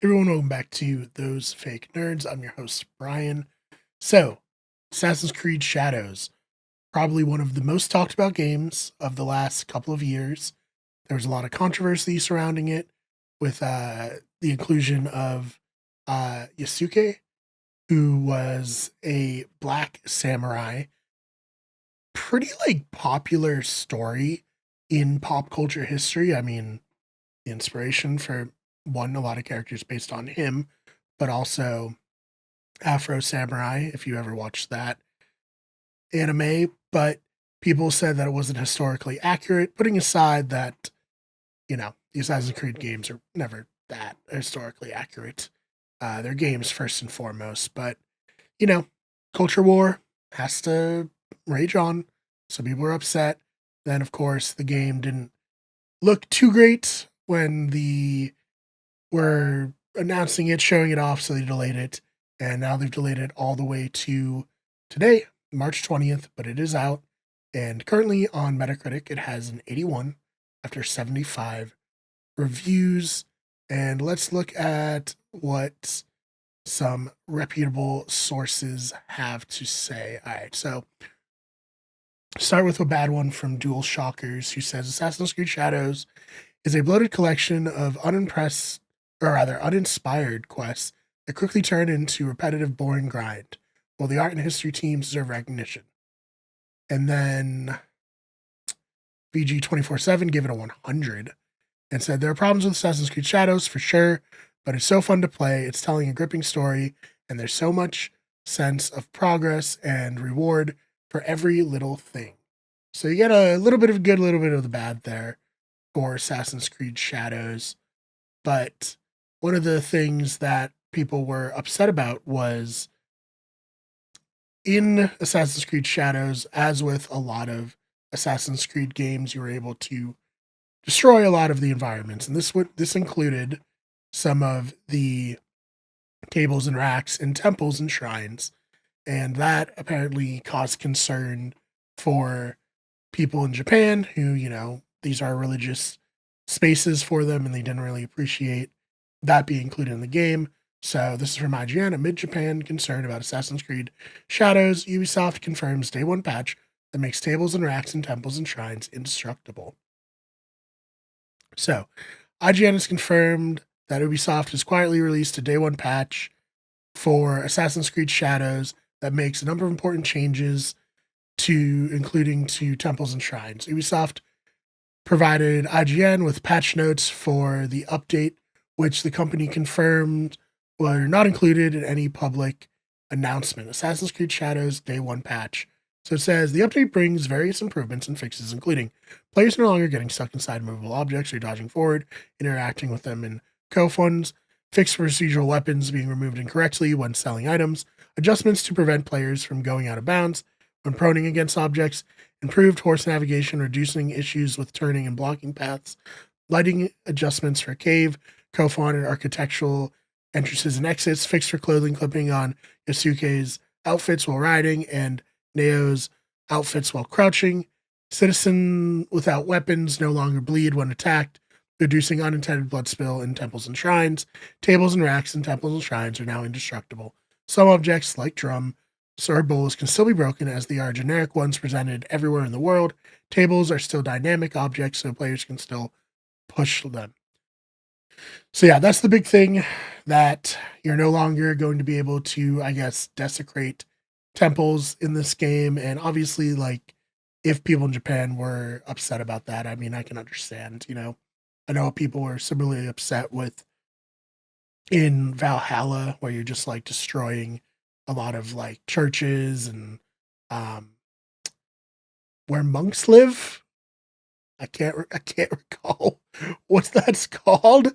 Everyone, welcome back to Those Fake Nerds. I'm your host, Brian. So, Assassin's Creed Shadows, probably one of the most talked about games of the last couple of years. There was a lot of controversy surrounding it with the inclusion of Yasuke, who was a black samurai. Pretty popular story in pop culture history. I mean, the inspiration for one, a lot of characters based on him, but also Afro Samurai, if you ever watched that anime. But people said that it wasn't historically accurate, putting aside that, the Assassin's Creed games are never that historically accurate. They're games first and foremost, but, you know, culture war has to rage on. So people were upset. Then, of course, the game didn't look too great when the were announcing it, showing it off, so they delayed it. And now they've delayed it all the way to today, March 20th, but it is out. And currently on Metacritic, it has an 81 after 75 reviews. And let's look at what some reputable sources have to say. All right, so start with a bad one from Dual Shockers, who says Assassin's Creed Shadows is a bloated collection of uninspired quests that quickly turn into repetitive, boring grind, while the art and history teams deserve recognition. And then VG247 gave it a 100 and said, there are problems with Assassin's Creed Shadows for sure, but it's so fun to play. It's telling a gripping story, and there's so much sense of progress and reward for every little thing. So you get a little bit of the good, a little bit of the bad there for Assassin's Creed Shadows. But one of the things that people were upset about was in Assassin's Creed Shadows, as with a lot of Assassin's Creed games, you were able to destroy a lot of the environments. And this included some of the tables and racks in temples and shrines. And that apparently caused concern for people in Japan who, these are religious spaces for them and they didn't really appreciate that being included in the game. So this is from IGN. Amid Japan concern about Assassin's Creed Shadows, Ubisoft confirms day one patch that makes tables and racks in temples and shrines indestructible. So IGN has confirmed that Ubisoft has quietly released a day one patch for Assassin's Creed Shadows that makes a number of important changes including to temples and shrines. Ubisoft provided IGN with patch notes for the update, which the company confirmed were not included in any public announcement. Assassin's Creed Shadows Day 1 patch. So it says, the update brings various improvements and fixes, including players no longer getting stuck inside movable objects or dodging forward, interacting with them in co-funds, fixed procedural weapons being removed incorrectly when selling items, adjustments to prevent players from going out of bounds when proning against objects, improved horse navigation, reducing issues with turning and blocking paths, lighting adjustments for cave, co-fawn, and architectural entrances and exits, fixed for clothing clipping on Yasuke's outfits while riding and Neo's outfits while crouching. Citizen without weapons no longer bleed when attacked, reducing unintended blood spill in temples and shrines. Tables and racks in temples and shrines are now indestructible. Some objects, like drum, sword bowls, can still be broken as they are generic ones presented everywhere in the world. Tables are still dynamic objects, so players can still push them. So yeah, that's the big thing, that you're no longer going to be able to, I guess, desecrate temples in this game. And obviously, if people in Japan were upset about that, I mean, I can understand, I know people were similarly upset with in Valhalla, where you're just destroying a lot of churches and um where monks live. I can't recall what that's called,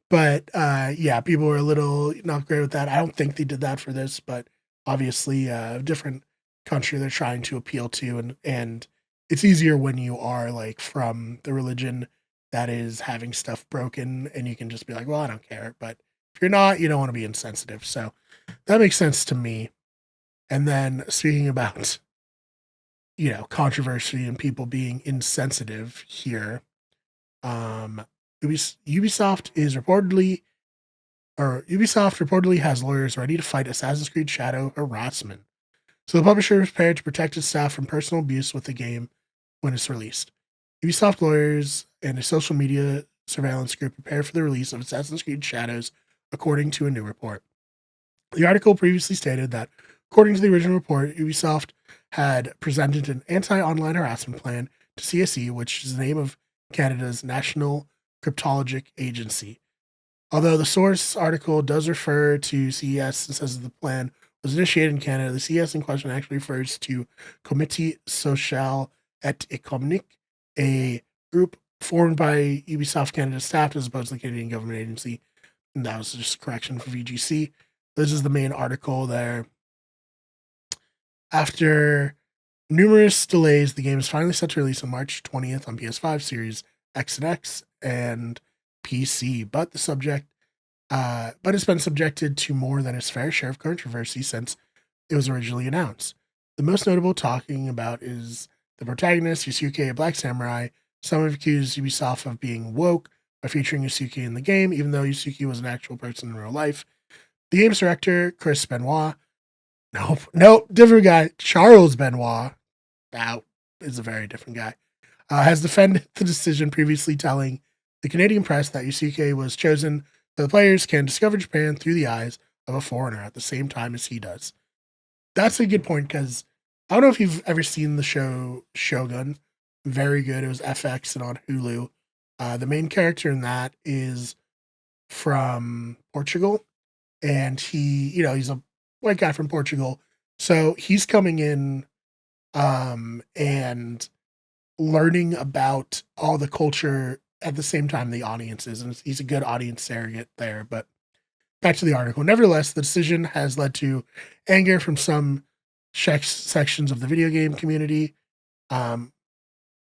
but yeah, people were a little not great with that. I don't think they did that for this, but obviously a different country they're trying to appeal to, and it's easier when you are from the religion that is having stuff broken and you can just be like, well, I don't care. But if you're not, you don't want to be insensitive. So that makes sense to me. And then speaking about, controversy and people being insensitive here, Ubisoft is reportedly Ubisoft reportedly has lawyers ready to fight Assassin's Creed Shadow harassment. So the publisher is prepared to protect its staff from personal abuse with the game when it's released. Ubisoft lawyers and a social media surveillance group prepare for the release of Assassin's Creed Shadows, according to a new report. The article previously stated that, according to the original report, Ubisoft had presented an anti-online harassment plan to CSE, which is the name of Canada's National Cryptologic Agency. Although the source article does refer to CES and says that the plan was initiated in Canada, the CES in question actually refers to Comité Social et Économique, a group formed by Ubisoft Canada staff as opposed to the Canadian government agency. And that was just a correction for VGC. This is the main article there. After numerous delays, the game is finally set to release on March 20th on PS5, Series X and X, and PC. But it's been subjected to more than its fair share of controversy since it was originally announced. The most notable talking about is the protagonist, Yusuke, a black samurai. Some have accused Ubisoft of being woke by featuring Yusuke in the game, even though Yusuke was an actual person in real life. The game's director, Chris Benoit, nope, different guy, Charles Benoit, that is a very different guy, has defended the decision, previously telling the Canadian press that Yusuke was chosen so the players can discover Japan through the eyes of a foreigner at the same time as he does. That's a good point, because I don't know if you've ever seen the show Shogun. Very good. It was FX and on Hulu. The main character in that is from Portugal, and he's a white guy from Portugal. So he's coming in and learning about all the culture at the same time the audience is, and he's a good audience surrogate there. But back to the article. Nevertheless, the decision has led to anger from some sections of the video game community.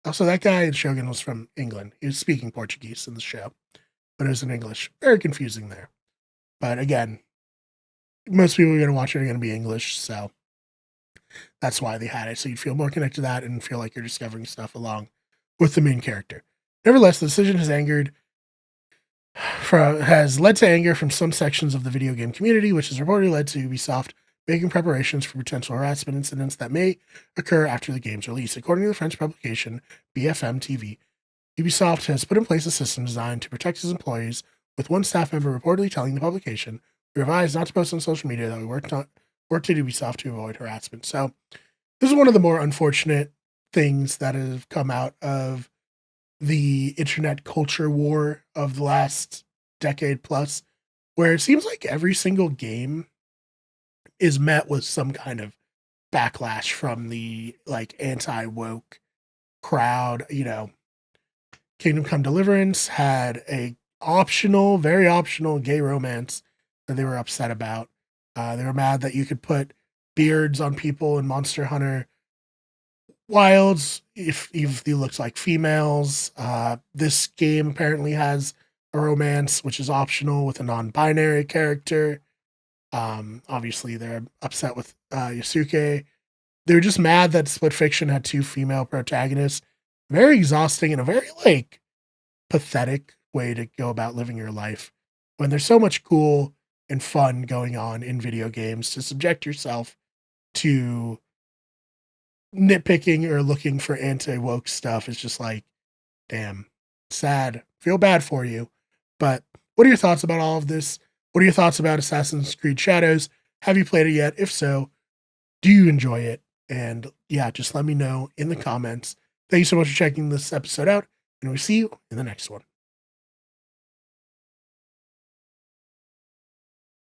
Also, that guy in Shogun was from England. He was speaking Portuguese in the show, but it was in English. Very confusing there. But again, most people who are going to watch it are going to be English, so that's why they had it. So you'd feel more connected to that and feel like you're discovering stuff along with the main character. Nevertheless, the decision has led to anger from some sections of the video game community, which has reportedly led to Ubisoft making preparations for potential harassment incidents that may occur after the game's release. According to the French publication BFM TV, Ubisoft has put in place a system designed to protect its employees, with one staff member reportedly telling the publication, "We advise not to post on social media that we worked at Ubisoft to avoid harassment." So this is one of the more unfortunate things that have come out of the internet culture war of the last decade plus, where it seems like every single game is met with some kind of backlash from the anti-woke crowd. Kingdom Come Deliverance had a very optional gay romance that they were upset about. They were mad that you could put beards on people in Monster Hunter Wilds if they looked like females. This game apparently has a romance, which is optional, with a non-binary character. Obviously, they're upset with Yusuke. They were just mad that Split Fiction had 2 female protagonists. Very exhausting and a very pathetic way to go about living your life when there's so much cool and fun going on in video games. To subject yourself to nitpicking or looking for anti-woke stuff is just damn, sad. Feel bad for you. But what are your thoughts about all of this? What are your thoughts about Assassin's Creed Shadows? Have you played it yet? If so, do you enjoy it? And yeah, just let me know in the comments. Thank you so much for checking this episode out, and we'll see you in the next one.